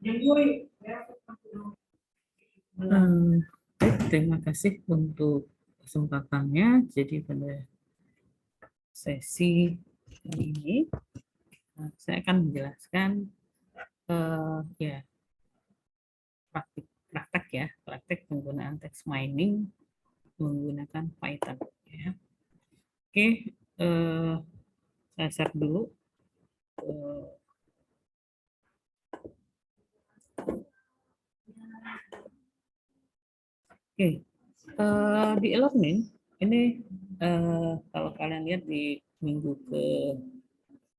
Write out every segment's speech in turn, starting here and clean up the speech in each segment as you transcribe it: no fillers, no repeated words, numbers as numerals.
Baik, terima kasih untuk kesempatannya. Jadi pada sesi ini saya akan menjelaskan ya praktek penggunaan text mining menggunakan Python. Ya. Oke, saya share dulu. Oke, di e-learning ini kalau kalian lihat di minggu ke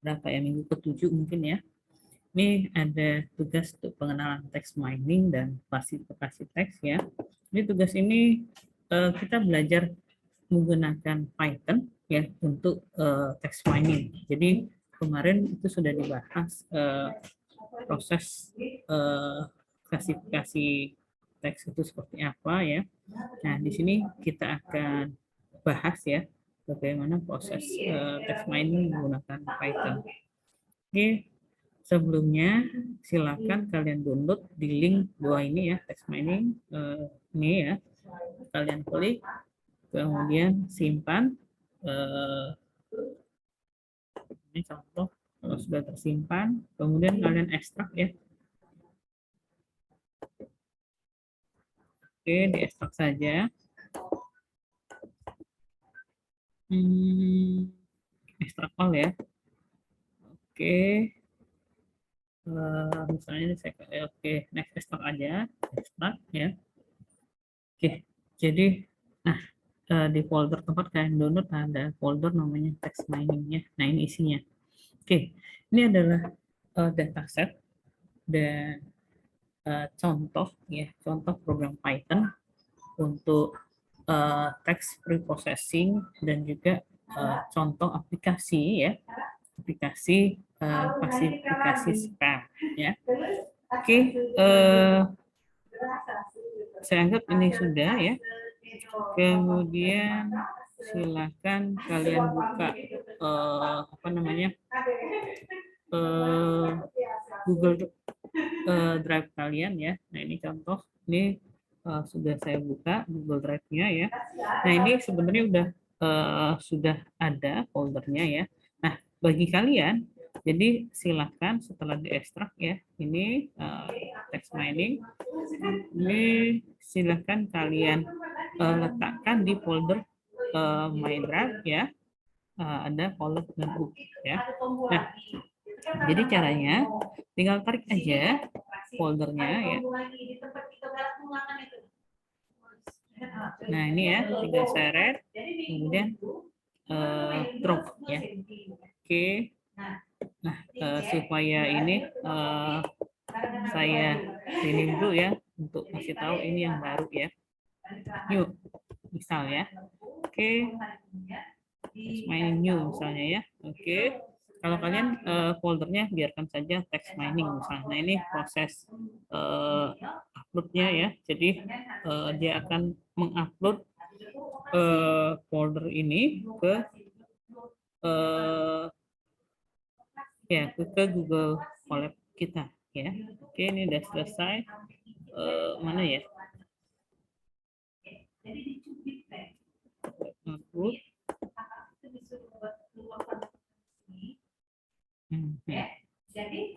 berapa ya, minggu ke-7 mungkin ya. Ini ada tugas untuk pengenalan text mining dan klasifikasi teks ya. Ini tugas ini kita belajar menggunakan Python ya untuk text mining. Jadi kemarin itu sudah dibahas proses klasifikasi teks itu seperti apa ya. Nah, di sini kita akan bahas ya bagaimana proses text mining menggunakan Python. Oke, sebelumnya silakan kalian download di link bawah ini ya, text mining ini ya. Kalian klik, kemudian simpan. Ini contoh kalau sudah tersimpan, kemudian kalian ekstrak ya. Oke, diekstrak saja. Ekstrak all ya. Oke. Misalnya ini saya oke, next ekstrak aja, ekstrak ya. Oke, jadi nah di folder tempat kalian download ada folder namanya text mining ya. Nah, ini isinya. Oke, ini adalah dataset dan contoh ya, contoh program Python untuk text preprocessing dan juga contoh aplikasi ya, aplikasi klasifikasi spam ya. Oke, saya anggap ini sudah ya. Kemudian silakan kalian buka apa namanya Google Drive kalian ya. Nah, ini contoh, ini sudah saya buka Google Drive-nya ya. Nah, ini sebenarnya sudah ada foldernya ya. Nah, bagi kalian, jadi silakan setelah diekstrak ya, ini text mining, ini silakan kalian letakkan di folder My Drive ya. Ada folder notebook ya. Nah, jadi caranya tinggal tarik aja foldernya ya. Nah, ini ya, tinggal seret, kemudian drop ya. Oke. Nah, supaya ini saya ini dulu ya untuk kasih tahu ini yang baru ya. Yuk, misal ya. Oke. Mining new misalnya ya. Oke. Kalau kalian foldernya biarkan saja text mining misalnya. Nah, ini proses uploadnya ya. Jadi dia akan mengupload folder ini ke ya ke Google Colab kita ya. Oke, ini udah selesai. Mana ya? Upload. Jadi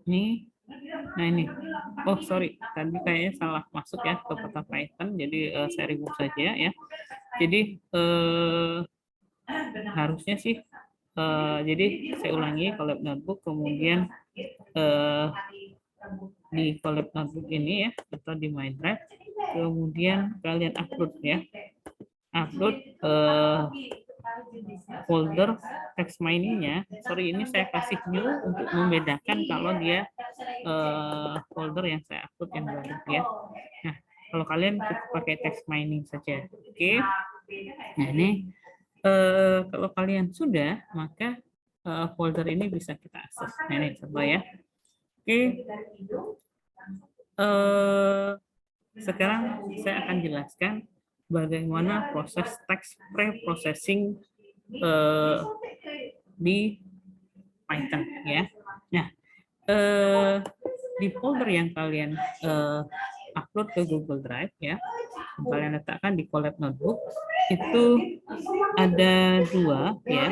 ini, nah ini, oh sorry, tadi kayaknya salah masuk ya ke peta Python, jadi saya remove saja ya. Jadi harusnya sih, jadi saya ulangi Colab Notebook, kemudian di Colab Notebook ini ya, atau di My Drive, kemudian kalian upload ya, upload folder text miningnya. Sorry, ini saya kasih new untuk membedakan kalau dia folder yang saya upload yang baru ya. Nah, kalau kalian pakai text mining saja, oke. Nah, ini kalau kalian sudah, maka folder ini bisa kita akses. Nah, ini coba ya. Oke. Sekarang saya akan jelaskan bagaimana proses text preprocessing di Python ya. Nah, di folder yang kalian upload ke Google Drive ya, yang kalian letakkan di Colab Notebook itu ada dua ya.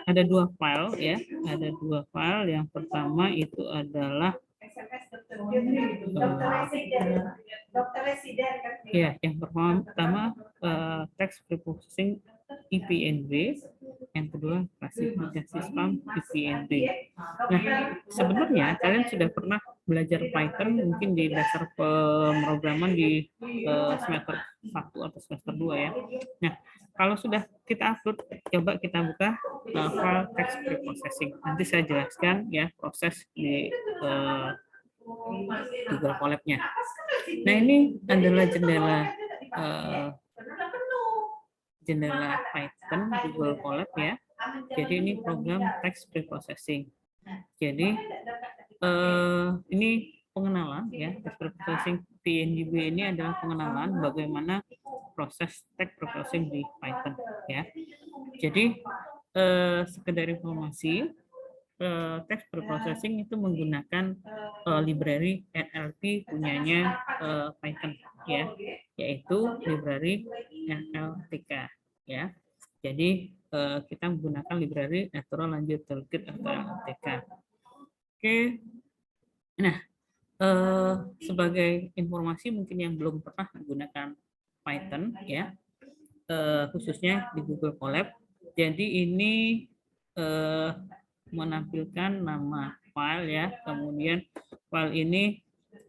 Ada dua file ya, ada dua file. Yang pertama itu adalah ya, yang pertama text preprocessing IPNV, yang kedua klasifikasi spam IPNV. Nah, sebenarnya kalian sudah pernah belajar Python mungkin di dasar pemrograman di semester 1 atau semester 2 ya. Nah, kalau sudah kita upload, coba kita buka file text preprocessing. Nanti saya jelaskan ya proses di Google Colab-nya. Nah, ini adalah jendela Python Google Colab ya. Jadi ini program text preprocessing. Jadi ini pengenalan ya, text preprocessing PNGB ini adalah pengenalan bagaimana proses text preprocessing di Python ya. Jadi sekedar informasi, text preprocessing itu menggunakan library NLP punyanya Python ya, yaitu library NLTK ya. Jadi kita menggunakan library Natural Language Toolkit atau NLTK. Oke. Nah, sebagai informasi mungkin yang belum pernah menggunakan Python ya, khususnya di Google Colab. Jadi ini menampilkan nama file ya, kemudian file ini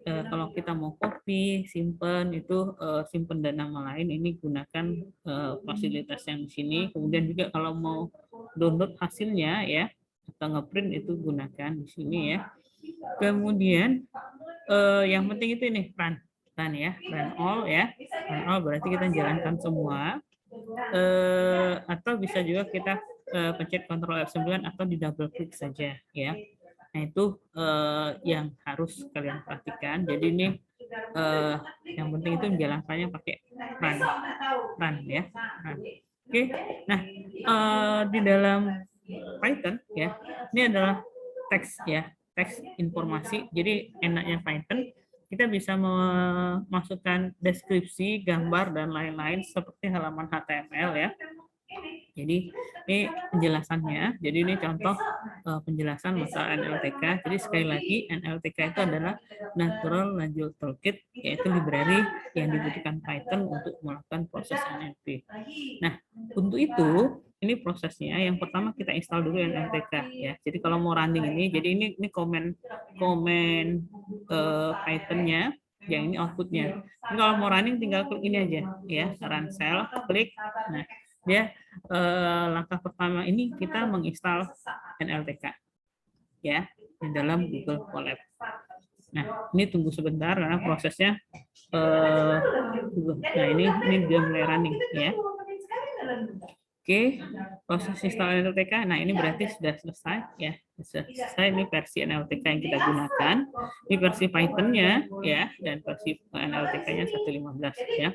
kalau kita mau copy, simpan itu simpan dan nama lain ini gunakan fasilitas yang di sini. Kemudian juga kalau mau download hasilnya ya atau ngeprint itu gunakan di sini ya. Kemudian yang penting itu ini run ya, run all ya. Run all berarti kita jalankan semua. Atau bisa juga kita pencet Ctrl F9 atau di double klik saja ya. Nah, itu yang harus kalian perhatikan. Jadi ini yang penting itu menjalankannya pakai run ya. Run. Oke. Nah, di dalam Python ya, ini adalah teks ya, teks informasi. Jadi enaknya Python kita bisa memasukkan deskripsi, gambar, dan lain-lain seperti halaman HTML ya. Jadi ini penjelasannya. Jadi ini contoh penjelasan masalah NLTK. Jadi sekali lagi NLTK itu adalah Natural Language Toolkit, yaitu library yang dibutuhkan Python untuk melakukan proses NLP. Nah, untuk itu ini prosesnya. Yang pertama kita install dulu NLTK ya. Jadi kalau mau running ini, jadi ini komen Python-nya, yang ini outputnya. Jadi kalau mau running tinggal klik ini aja ya, run cell, klik. Nah, dia langkah pertama ini kita menginstal NLTK ya di dalam Google Colab. Nah, ini tunggu sebentar karena prosesnya nah ini dia mulai running ya. Oke, proses install NLTK. Nah, ini berarti sudah selesai ya. Sudah selesai, ini versi NLTK yang kita gunakan. Ini versi Python-nya ya, dan versi NLTK-nya 1.15 ya.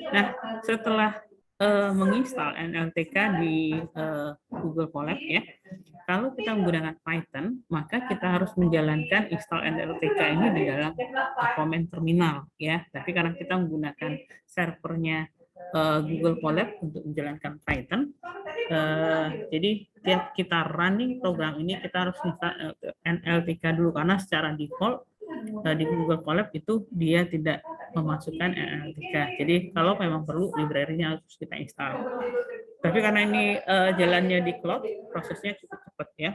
Nah, setelah menginstal NLTK di Google Colab ya, kalau kita menggunakan Python, maka kita harus menjalankan install NLTK ini di dalam komen terminal ya. Tapi karena kita menggunakan servernya Google Colab untuk menjalankan Python, jadi tiap kita running program ini kita harus install NLTK dulu, karena secara default di Google Colab itu dia tidak memasukkan NLTK. Jadi kalau memang perlu library-nya harus kita install. Tapi karena ini jalannya di cloud, prosesnya cukup cepat ya.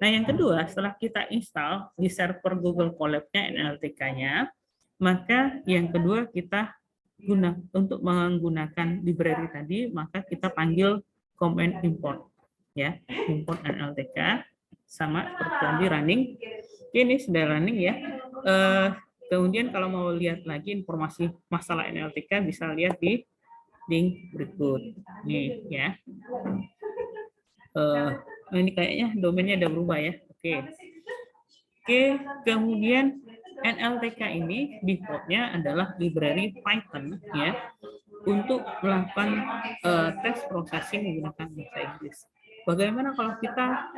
Nah, yang kedua, setelah kita install di server Google Colab-nya NLTK-nya, maka yang kedua kita untuk menggunakan library tadi, maka kita panggil command import ya, import NLTK sama seperti tadi running. Ini sudah running ya. Kemudian kalau mau lihat lagi informasi masalah NLTK bisa lihat di link berikut nih ya. Ini kayaknya domainnya udah berubah ya. Oke, kemudian NLTK ini defaultnya adalah library Python ya untuk melakukan test processing menggunakan bahasa Inggris. Bagaimana kalau kita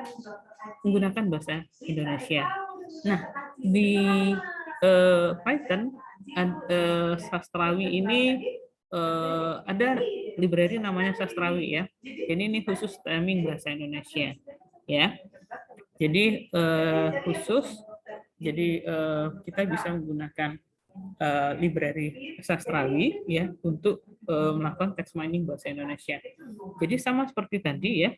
menggunakan bahasa Indonesia? Nah, di Python Sastrawi ini ada library namanya Sastrawi ya. Jadi ini khusus stemming bahasa Indonesia ya. Jadi khusus, jadi kita bisa menggunakan library Sastrawi ya untuk melakukan text mining bahasa Indonesia. Jadi sama seperti tadi ya,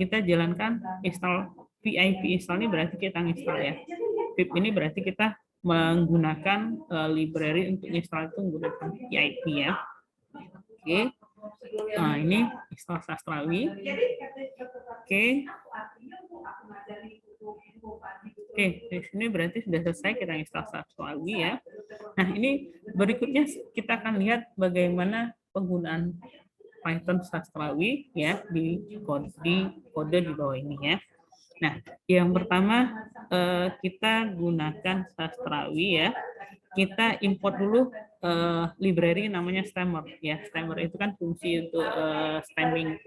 kita jalankan install pip install ini berarti kita install ya. Pip ini berarti kita menggunakan library untuk install itu menggunakan pip ya. Oke. Nah, ini install Sastrawi. Oke. Oke, di sini berarti sudah selesai kita install Sastrawi ya. Nah, ini berikutnya kita akan lihat bagaimana penggunaan Python Sastrawi ya di kode di bawah ini ya. Nah, yang pertama kita gunakan Sastrawi ya. Kita import dulu library namanya stemmer ya. Stemmer itu kan fungsi untuk stemming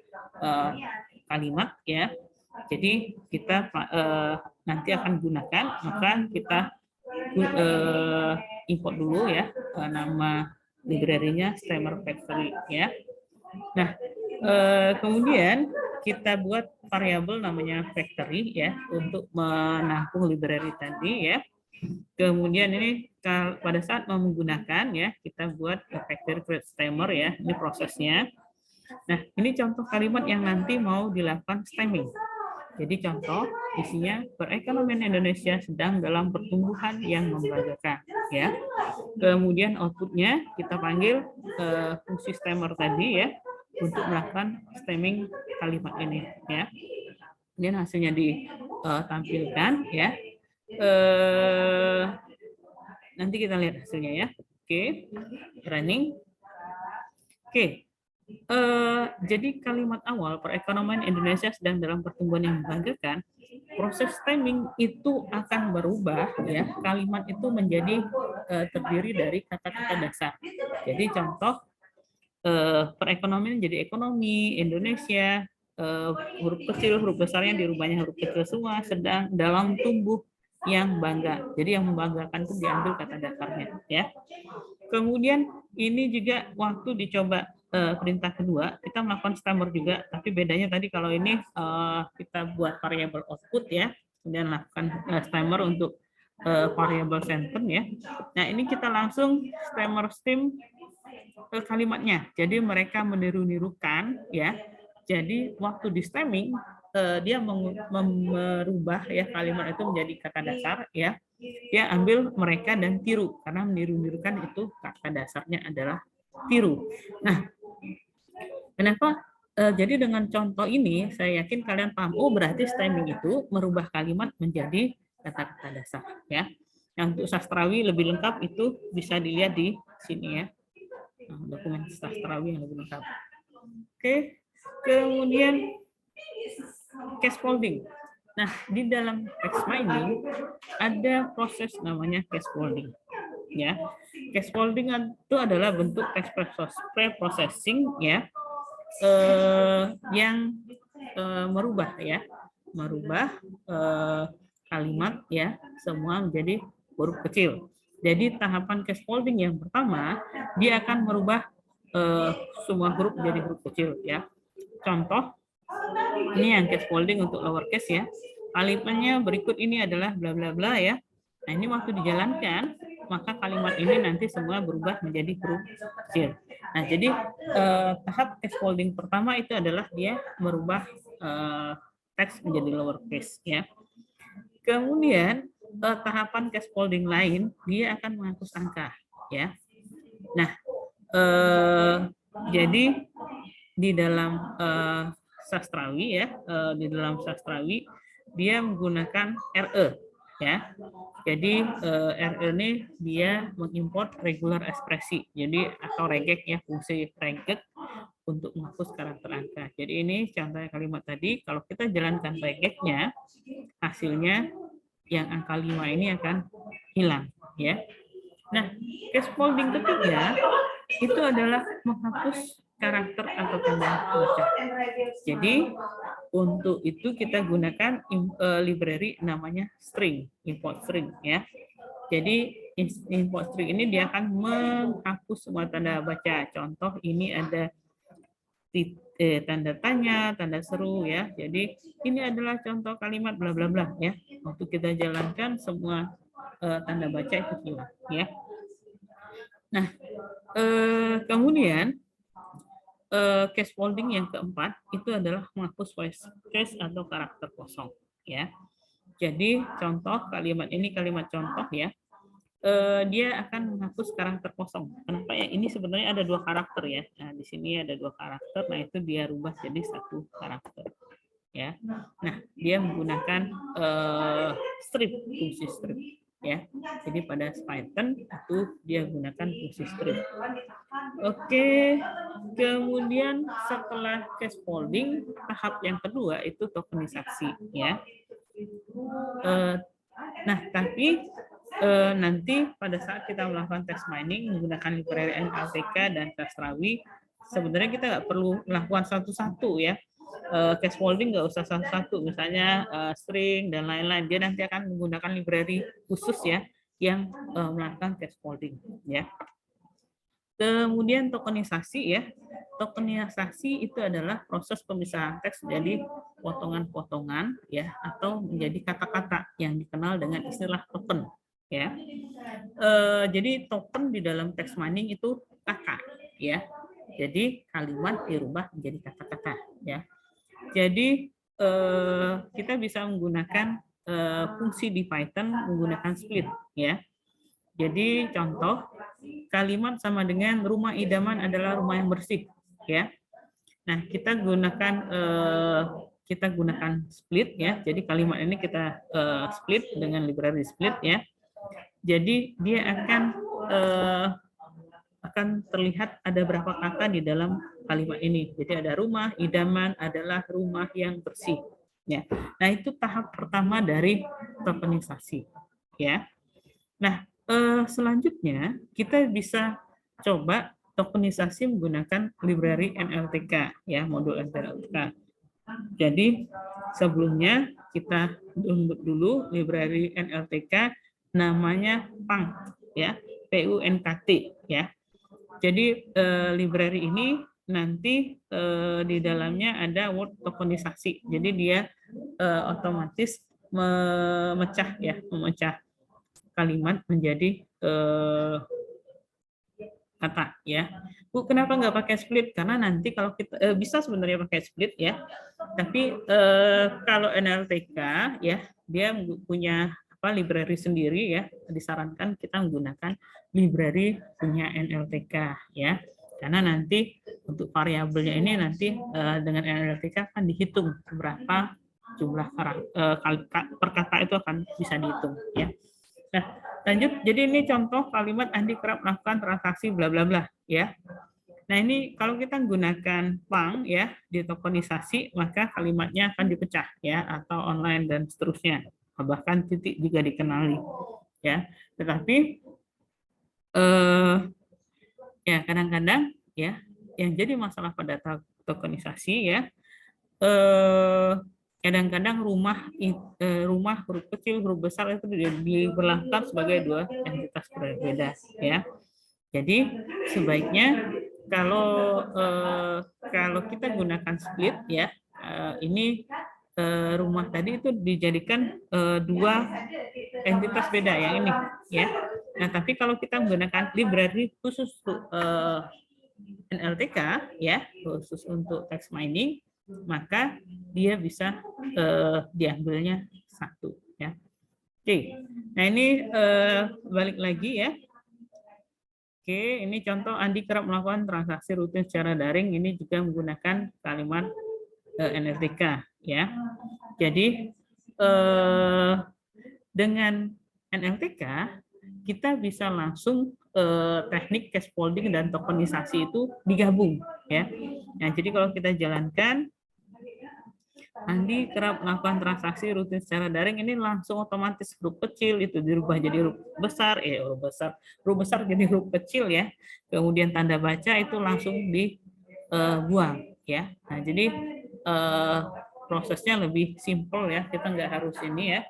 kalimat ya. Jadi kita nanti akan gunakan, maka kita import dulu ya nama library-nya stemmer factory ya. Nah, kemudian kita buat variabel namanya factory ya untuk menampung library tadi ya. Kemudian ini pada saat mau menggunakan ya kita buat factory create stemmer ya, ini prosesnya. Nah, ini contoh kalimat yang nanti mau dilakukan stemming. Jadi contoh isinya perekonomian Indonesia sedang dalam pertumbuhan yang membanggakan ya. Kemudian outputnya kita panggil fungsi stemmer tadi ya untuk melakukan stemming kalimat ini ya. Kemudian hasilnya ditampilkan ya. Nanti kita lihat hasilnya ya. Oke, running. Oke. Jadi kalimat awal perekonomian Indonesia sedang dalam pertumbuhan yang membanggakan, proses stemming itu akan berubah ya, kalimat itu menjadi terdiri dari kata-kata dasar. Jadi contoh perekonomian jadi ekonomi Indonesia, huruf kecil huruf besarnya dirubahnya huruf kecil semua, sedang dalam tumbuh yang bangga. Jadi yang membanggakan itu diambil kata dasarnya ya. Kemudian ini juga waktu dicoba perintah kedua, kita melakukan stemmer juga, tapi bedanya tadi kalau ini kita buat variabel output ya, kemudian lakukan stemmer untuk variabel sentence ya. Nah ini kita langsung stemmer stem kalimatnya, jadi mereka meniru-nirukan ya. Jadi waktu di stemming dia merubah ya kalimat itu menjadi kata dasar ya. Dia ambil mereka dan tiru karena meniru-nirukan itu kata dasarnya adalah tiru. Nah, kenapa? Jadi dengan contoh ini saya yakin kalian paham. Oh berarti stemming itu merubah kalimat menjadi kata-kata dasar ya. Yang untuk Sastrawi lebih lengkap itu bisa dilihat di sini ya. Dokumen Sastrawi yang lebih lengkap. Oke, kemudian case folding. Nah, di dalam text mining ada proses namanya case folding. Ya, case folding itu adalah bentuk text preprocessing ya, yang merubah kalimat ya semua menjadi huruf kecil. Jadi tahapan case folding yang pertama dia akan merubah semua huruf menjadi huruf kecil ya. Contoh ini yang case folding untuk lowercase ya. Kalimatnya berikut ini adalah bla bla bla ya. Nah ini waktu dijalankan maka kalimat ini nanti semua berubah menjadi huruf kecil. Nah jadi tahap case folding pertama itu adalah dia merubah teks menjadi lowercase ya. Kemudian tahapan case folding lain dia akan menghapus angka ya. Nah jadi di dalam Sastrawi ya, di dalam Sastrawi dia menggunakan RE ya. Jadi RE ini dia mengimport regular ekspresi. Jadi atau regek ya, fungsi regek untuk menghapus karakter angka. Jadi ini contoh kalimat tadi, kalau kita jalankan regeknya, hasilnya yang angka 5 ini akan hilang, ya. Nah, scaffolding ketiga itu adalah menghapus karakter atau tanda baca. Jadi untuk itu kita gunakan library namanya string, import string, ya. Jadi import string ini dia akan menghapus semua tanda baca. Contoh ini ada tanda tanya, tanda seru, ya. Jadi ini adalah contoh kalimat bla bla bla, ya. Waktu kita jalankan semua tanda baca itu hilang, ya. Nah, kemudian case folding yang keempat itu adalah menghapus voice case atau karakter kosong, ya. Jadi contoh kalimat ini kalimat contoh, ya. Dia akan menghapus karakter kosong. Kenapa ya? Ini sebenarnya ada 2 karakter, ya. Nah, di sini ada 2 karakter. Nah, itu dia rubah jadi 1 karakter, ya. Nah, dia menggunakan strip, fungsi strip, ya. Jadi pada Python itu dia gunakan fungsi strip. Oke, kemudian setelah case folding, tahap yang kedua itu tokenisasi, ya. Nah, tapi nanti pada saat kita melakukan text mining menggunakan library NLTK dan Testrawi, sebenarnya kita nggak perlu melakukan satu-satu, ya. Case folding nggak usah satu-satu, misalnya string dan lain-lain. Dia nanti akan menggunakan library khusus, ya, yang melakukan case folding, ya. Kemudian tokenisasi, ya. Tokenisasi itu adalah proses pemisahan teks menjadi potongan-potongan, ya, atau menjadi kata-kata yang dikenal dengan istilah token, ya. Jadi token di dalam text mining itu kata, ya. Jadi kalimat dirubah menjadi kata-kata, ya. Jadi kita bisa menggunakan fungsi di Python menggunakan split, ya. Jadi contoh kalimat sama dengan rumah idaman adalah rumah yang bersih, ya. Nah, kita gunakan split, ya. Jadi kalimat ini kita split dengan library split, ya. Jadi dia akan terlihat ada berapa kata di dalam kalimat ini. Jadi ada rumah idaman adalah rumah yang bersih, ya. Nah, itu tahap pertama dari tokenisasi, ya. Nah, selanjutnya kita bisa coba tokenisasi menggunakan library NLTK, ya, modul NLTK. Jadi sebelumnya kita download dulu library NLTK namanya PUNKT, ya, PUNKT, ya. Jadi library ini nanti di dalamnya ada word tokenisasi. Jadi dia otomatis memecah kalimat menjadi kata, ya. Bu, kenapa nggak pakai split? Karena nanti kalau kita bisa sebenarnya pakai split, ya. Tapi kalau NLTK, ya, dia punya library sendiri, ya. Disarankan kita menggunakan library punya NLTK, ya. Karena nanti untuk variabelnya ini nanti dengan NLTK akan dihitung berapa jumlah per kata itu akan bisa dihitung, ya. Nah, lanjut. Jadi ini contoh kalimat Andi kerap melakukan transaksi bla bla bla, ya. Nah, ini kalau kita menggunakan PUNKT, ya, di tokenisasi, maka kalimatnya akan dipecah, ya, atau online dan seterusnya. Bahkan titik juga dikenali, ya. Tetapi ya kadang-kadang, ya, yang jadi masalah pada tokenisasi, ya, kadang-kadang rumah huruf kecil huruf besar itu diberlakukan sebagai 2 entitas berbeda, ya. Jadi sebaiknya kalau kita gunakan split, ya, ini rumah tadi itu dijadikan 2 entitas beda yang ini, ya. Nah, tapi kalau kita menggunakan library khusus NLTK, ya, khusus untuk text mining, maka dia bisa diambilnya 1, ya. Oke. Nah, ini balik lagi, ya. Oke, ini contoh Andi kerap melakukan transaksi rutin secara daring. Ini juga menggunakan kalimat NLTK, ya. Jadi dengan NLTK kita bisa langsung teknik case folding dan tokenisasi itu digabung, ya. Nah, jadi kalau kita jalankan Andi kerap melakukan transaksi rutin secara daring, ini langsung otomatis huruf kecil itu dirubah jadi huruf besar, huruf besar jadi huruf kecil ya. Kemudian tanda baca itu langsung dibuang ya. Nah, jadi prosesnya lebih simpel ya. Kita nggak harus ini ya,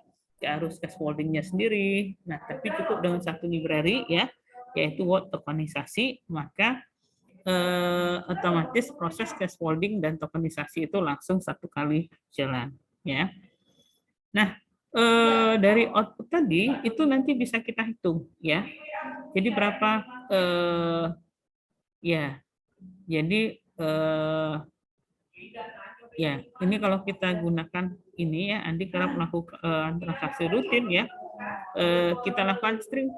nggak harus scaffoldingnya sendiri. Nah, tapi cukup dengan satu library ya, yaitu word tokenisasi, maka otomatis proses scaffolding dan tokenisasi itu langsung satu kali jalan ya. Nah, dari output tadi itu nanti bisa kita hitung ya. Jadi berapa ya. Jadi ya, ini kalau kita gunakan ini ya, Andi kerap melakukan transaksi rutin ya. Kita lakukan string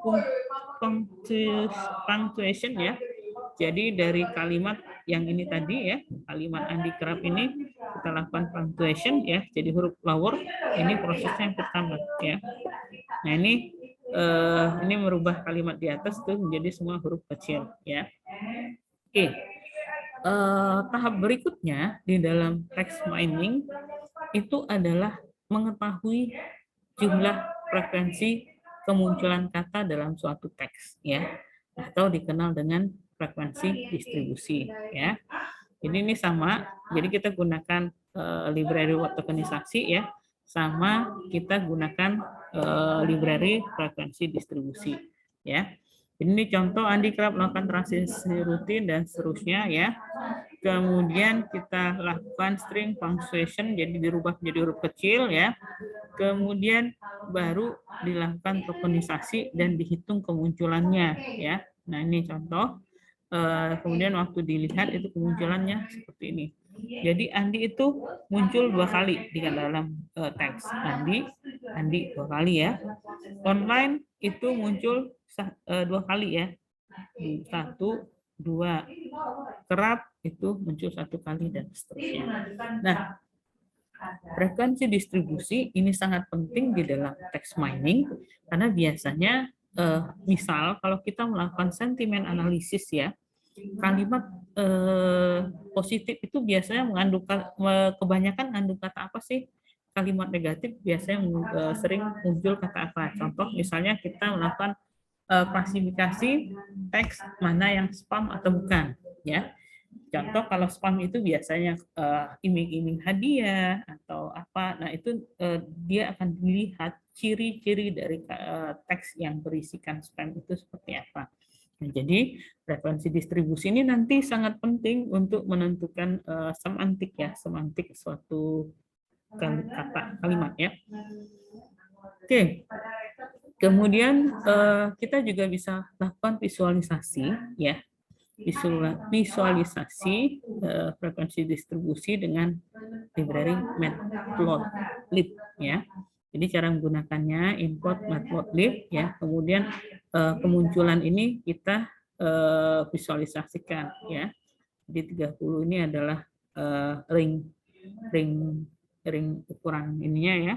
punctuation ya. Jadi dari kalimat yang ini tadi ya, kalimat Andi kerap ini kita lakukan punctuation ya, jadi huruf lower, ini prosesnya yang pertama ya. Nah, ini merubah kalimat di atas tuh menjadi semua huruf kecil ya. Oke. Tahap berikutnya di dalam text mining itu adalah mengetahui jumlah frekuensi kemunculan kata dalam suatu teks ya, atau dikenal dengan frekuensi distribusi ya. Jadi ini sama, jadi kita gunakan library word tokenisasi ya, sama kita gunakan library frekuensi distribusi ya. Ini contoh Andi kerap melakukan transaksi rutin dan seterusnya ya. Kemudian kita lakukan string punctuation, jadi dirubah menjadi huruf kecil ya. Kemudian baru dilakukan tokenisasi dan dihitung kemunculannya ya. Nah, ini contoh. Kemudian waktu dilihat itu kemunculannya seperti ini. Jadi Andi itu muncul 2 kali di dalam teks. Andi 2 kali ya. Online itu muncul 2 kali ya. 1, 2. Kerap itu muncul 1 kali dan seterusnya. Nah, frekuensi distribusi ini sangat penting di dalam text mining karena biasanya misal kalau kita melakukan sentimen analisis ya, kalimat positif itu biasanya mengandung kebanyakan mengandung kata apa sih? Kalimat negatif biasanya sering muncul kata apa? Contoh misalnya kita melakukan klasifikasi teks mana yang spam atau bukan ya. Contoh kalau spam itu biasanya iming-iming hadiah atau apa. Nah, itu dia akan dilihat ciri-ciri dari teks yang berisikan spam itu seperti apa. Nah, jadi frekuensi distribusi ini nanti sangat penting untuk menentukan semantik ya, semantik suatu kata kalimat ya. Oke. Kemudian kita juga bisa lakukan visualisasi ya. Visualisasi frekuensi distribusi dengan library matplotlib ya. Jadi cara menggunakannya import matplotlib ya. Kemudian kemunculan ini kita visualisasikan ya. Jadi 30 ini adalah ring ukuran ininya ya.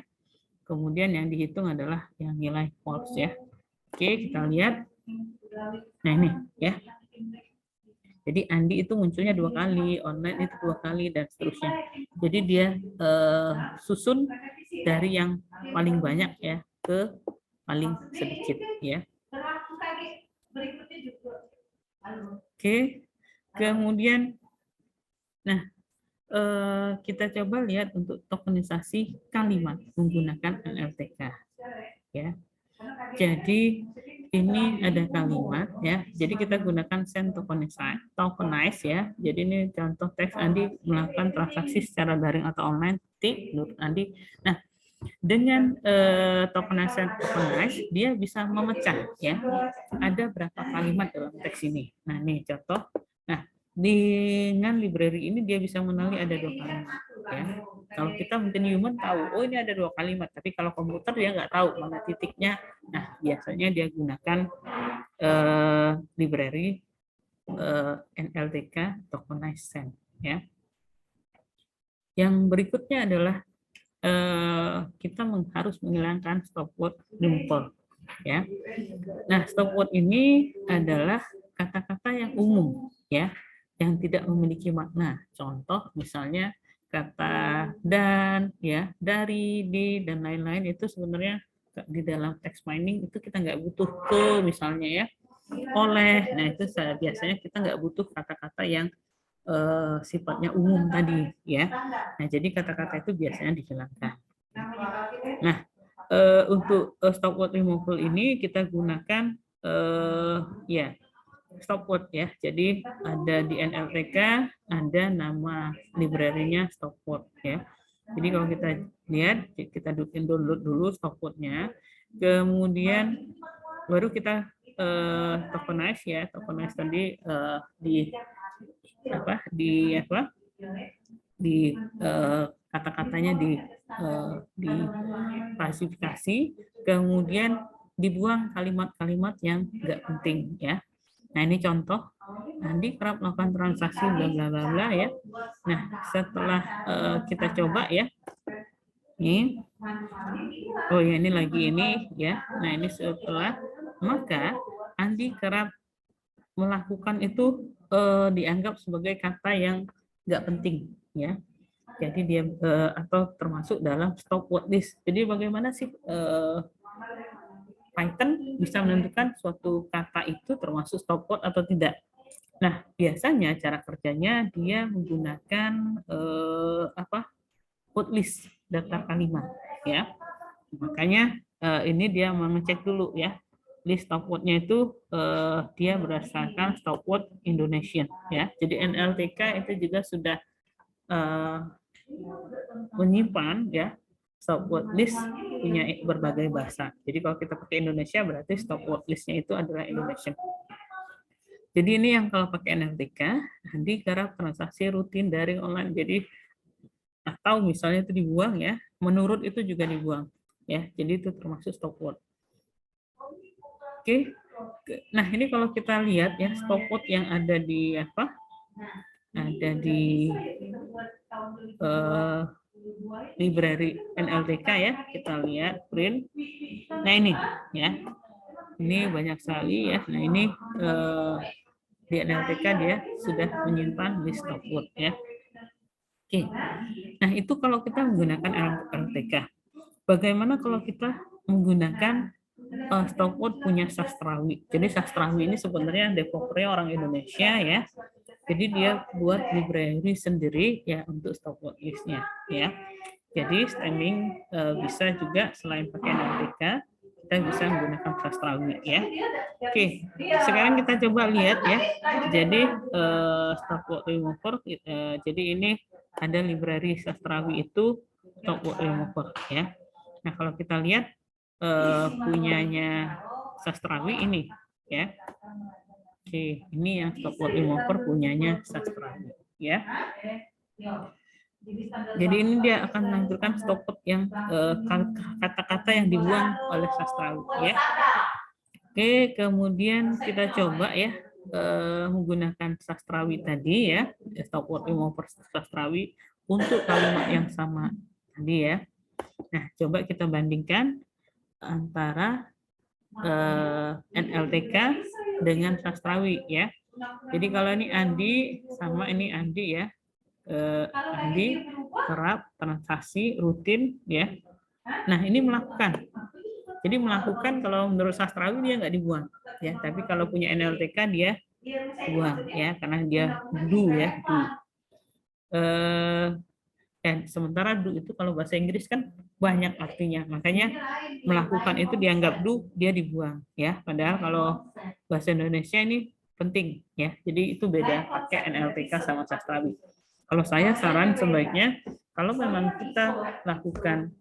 Kemudian yang dihitung adalah yang nilai false ya. Oke, kita lihat. Nah, ini ya. Jadi Andi itu munculnya 2 kali, online itu 2 kali, dan seterusnya. Jadi dia susun dari yang paling banyak ya ke paling sedikit ya. Oke, kemudian, nah kita coba lihat untuk tokenisasi kalimat menggunakan NLTK ya. Jadi ini ada kalimat ya. Jadi kita gunakan send tokenize ya. Jadi ini contoh teks Andi melakukan transaksi secara daring atau online menurut Andi. Nah, dengan tokenize dia bisa memecah ya. Ada berapa kalimat dalam teks ini. Nah, ini contoh. Nah, dengan library ini dia bisa mengenali ada 2 kalimat ya. Kalau kita mungkin human tahu, oh ini ada 2 kalimat, tapi kalau komputer dia nggak tahu mana titiknya. Nah, biasanya dia gunakan library NLTK tokenize send ya. Yang berikutnya adalah kita harus menghilangkan stop word import ya. Nah, stop word ini adalah kata-kata yang umum ya, yang tidak memiliki makna. Contoh misalnya kata dan, ya, dari, di, dan lain-lain itu sebenarnya di dalam text mining itu kita nggak butuh ke misalnya ya, oleh. Nah itu biasanya kita nggak butuh kata-kata yang sifatnya umum tadi ya. Nah jadi kata-kata itu biasanya dihilangkan. Nah untuk stop word removal ini kita gunakan ya stop word ya. Jadi ada di NLTK ada nama library-nya stop word ya. Jadi kalau kita lihat kita download dulu stop word-nya, kemudian baru kita tokenize ya, tokenize tadi di kata-katanya di klasifikasi, kemudian dibuang kalimat-kalimat yang nggak penting ya. Nah ini contoh, Andi kerap melakukan transaksi bla bla bla bla ya. Nah setelah kita coba ya, ini, oh ya ini lagi ini ya. Nah ini setelah, maka Andi kerap melakukan itu dianggap sebagai kata yang nggak penting ya. Jadi dia atau termasuk dalam stop word list. Jadi bagaimana sih Python bisa menentukan suatu kata itu termasuk stop word atau tidak? Nah, biasanya cara kerjanya dia menggunakan word list daftar kalimat ya. Makanya ini dia mengecek dulu ya. List stop word-nya itu dia berdasarkan stop word Indonesian ya. Jadi NLTK itu juga sudah menyimpan ya stop word list punya berbagai bahasa. Jadi kalau kita pakai Indonesia berarti stop word list-nya itu adalah Indonesian. Jadi ini yang kalau pakai NLTK nanti kerap transaksi rutin daring online. Jadi atau misalnya itu dibuang ya, menurut itu juga dibuang ya. Jadi itu termasuk stop word. Oke. Nah, ini kalau kita lihat ya stop word yang ada di apa? Ada di library NLTK ya. Kita lihat print. Nah, ini ya. Ini banyak sekali ya. Nah, ini di NLTK dia sudah menyimpan list stop word ya. Oke. Nah, itu kalau kita menggunakan NLTK. Bagaimana kalau kita menggunakan stop word punya sastrawi? Jadi sastrawi ini sebenarnya developernya orang Indonesia ya. Jadi dia buat library sendiri ya untuk stop word list-nya ya. Jadi stemming bisa juga selain pakai NLTK kita bisa menggunakan sastrawi ya. Oke, sekarang kita coba lihat ya. Jadi stop word remover. Jadi ini ada library sastrawi itu stop word remover ya. Nah kalau kita lihat punyanya sastrawi ini ya. Oke, ini yang stop word remover punyanya sastrawi ya. Jadi ini dia akan menampilkan stop word yang kata-kata yang dibuang oleh sastrawi ya. Oke, kemudian kita coba ya menggunakan sastrawi tadi ya, stop word remover sastrawi untuk kalimat yang sama tadi ya. Nah, coba kita bandingkan antara NLTK dengan sastrawi ya. Jadi kalau ini Andi sama ini Andi ya. Andi kerap transaksi rutin ya. Nah, ini melakukan. Jadi melakukan kalau menurut sastrawi dia nggak dibuang ya, tapi kalau punya NLTK dia buang ya karena dia do ya, do. Dan sementara do itu kalau bahasa Inggris kan banyak artinya, makanya melakukan itu dianggap do, dia dibuang ya. Padahal kalau bahasa Indonesia ini penting ya, jadi itu beda pakai NLTK sama sastrawi. Kalau saya saran sebaiknya kalau memang kita lakukan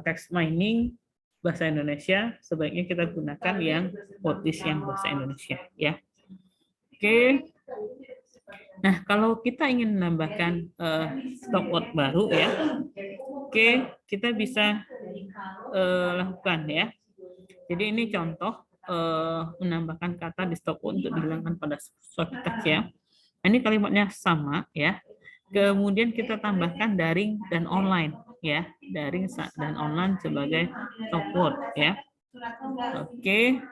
text mining bahasa Indonesia, sebaiknya kita gunakan yang word list yang bahasa Indonesia ya. Oke. Nah, kalau kita ingin menambahkan stop word baru ya, oke, kita bisa lakukan ya. Jadi ini contoh menambahkan kata di stop word untuk dihilangkan pada suatu teks ya. Ini kalimatnya sama ya. Kemudian kita tambahkan daring dan online ya, daring dan online sebagai stop word ya. Oke.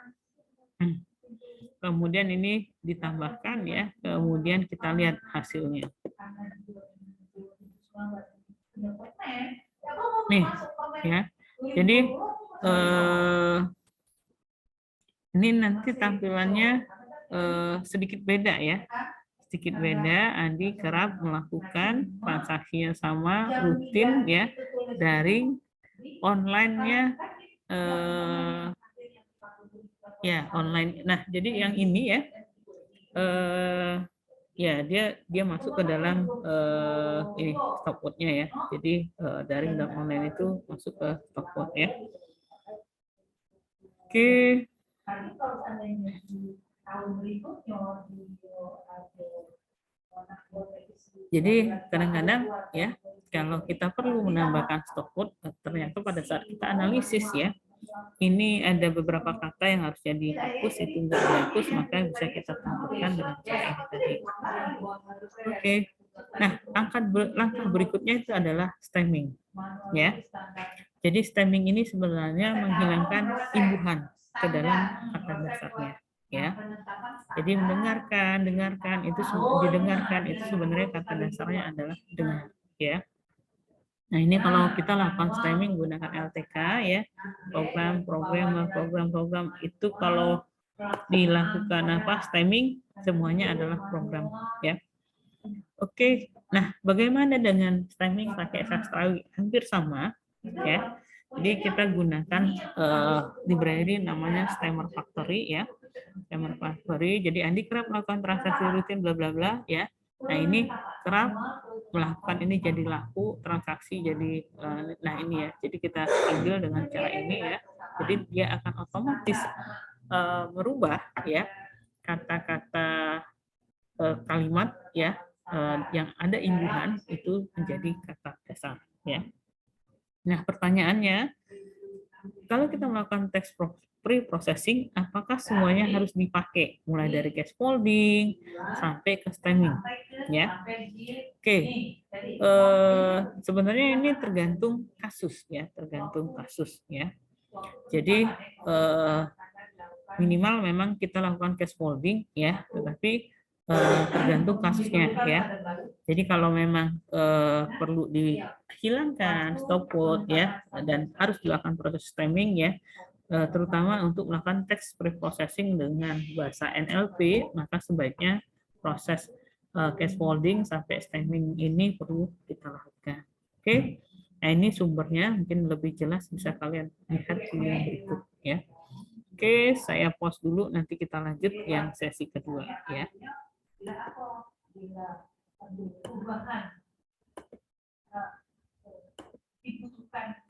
Kemudian ini ditambahkan ya, kemudian kita lihat hasilnya. Nih, ya. Jadi ini nanti tampilannya sedikit beda ya. Sedikit beda, Andi kerap melakukan transaksinya sama, rutin ya, daring, online-nya ya online. Nah, jadi yang ini ya, ya dia masuk ke dalam ini stopwatch-nya ya. Jadi daring dan online itu masuk ke stopwatch ya. Oke. Jadi kadang-kadang ya kalau kita perlu menambahkan stopwatch, ternyata pada saat kita analisis ya, ini ada beberapa kata yang harusnya dihapus, itu enggak dihapus, maka bisa kita tambahkan dengan cara ini tadi. Oke. Nah, langkah berikutnya itu adalah stemming. Ya. Jadi stemming ini sebenarnya menghilangkan imbuhan ke dalam kata dasarnya. Ya. Jadi dengarkan itu didengarkan itu sebenarnya kata dasarnya adalah dengar. Ya. Nah, ini kalau kita lakukan stemming menggunakan LTK ya, program itu kalau dilakukan stemming semuanya adalah program ya. Oke. Nah, bagaimana dengan stemming pakai sastrawi? Hampir sama ya. Jadi kita gunakan library namanya Stemmer Factory ya. Stemmer Factory. Jadi Andi kerap melakukan transaksi rutin bla bla bla ya. Nah, ini kerap melakukan ini jadi laku, transaksi jadi nah ini ya. Jadi kita ambil dengan cara ini ya. Jadi dia akan otomatis merubah ya kata-kata kalimat ya yang ada imbuhan itu menjadi kata dasar ya. Nah, pertanyaannya, kalau kita melakukan text pre-processing, apakah semuanya harus dipakai mulai dari scaffolding sampai ke stemming ya? Oke. Sebenarnya ini tergantung kasus ya, tergantung kasus ya. Jadi minimal memang kita lakukan scaffolding ya, tetapi tergantung kasusnya ya. Jadi kalau memang perlu dihilangkan stopwatch ya dan harus dilakukan proses stemming ya, terutama untuk melakukan text preprocessing dengan bahasa NLP, maka sebaiknya proses scaffolding sampai stemming ini perlu kita lakukan. Oke. Nah, ini sumbernya mungkin lebih jelas bisa kalian lihat di yang berikut ya. Oke, saya pause dulu, nanti kita lanjut yang sesi kedua ya. Dibutuhkan